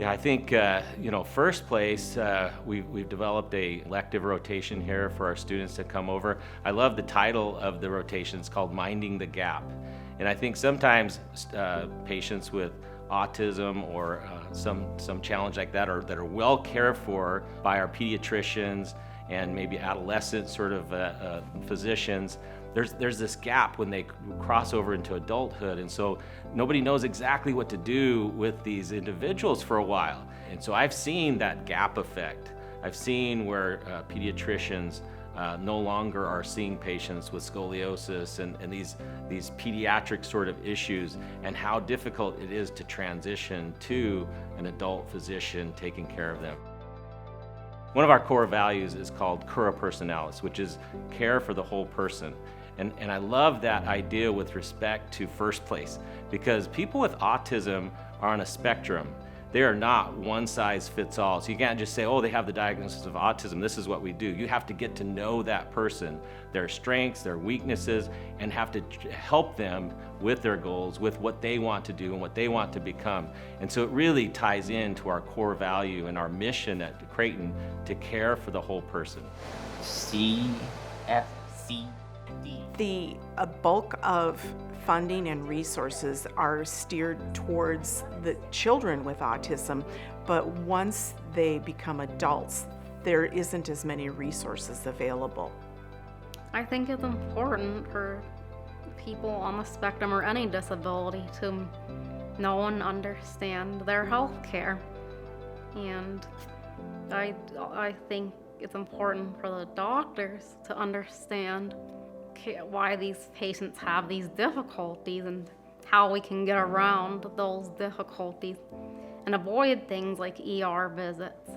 Yeah, I think, first place, we've developed a elective rotation here for our students to come over. I love the title of the rotation. It's called Minding the Gap. And I think sometimes patients with autism or some challenge like that are well cared for by our pediatricians and maybe adolescent sort of physicians. There's this gap when they cross over into adulthood, and so nobody knows exactly what to do with these individuals for a while. And so I've seen that gap effect. I've seen where pediatricians no longer are seeing patients with scoliosis and these pediatric sort of issues, and how difficult it is to transition to an adult physician taking care of them. One of our core values is called cura personalis, which is care for the whole person. And I love that idea with respect to first place, because people with autism are on a spectrum. They are not one size fits all. So you can't just say, oh, they have the diagnosis of autism, this is what we do. You have to get to know that person, their strengths, their weaknesses, and have to help them with their goals, with what they want to do and what they want to become. And so it really ties into our core value and our mission at Creighton to care for the whole person. CFCD. The bulk of funding and resources are steered towards the children with autism, but once they become adults, there isn't as many resources available. I think it's important for people on the spectrum or any disability to know and understand their health care. And I think it's important for the doctors to understand why these patients have these difficulties and how we can get around those difficulties and avoid things like ER visits.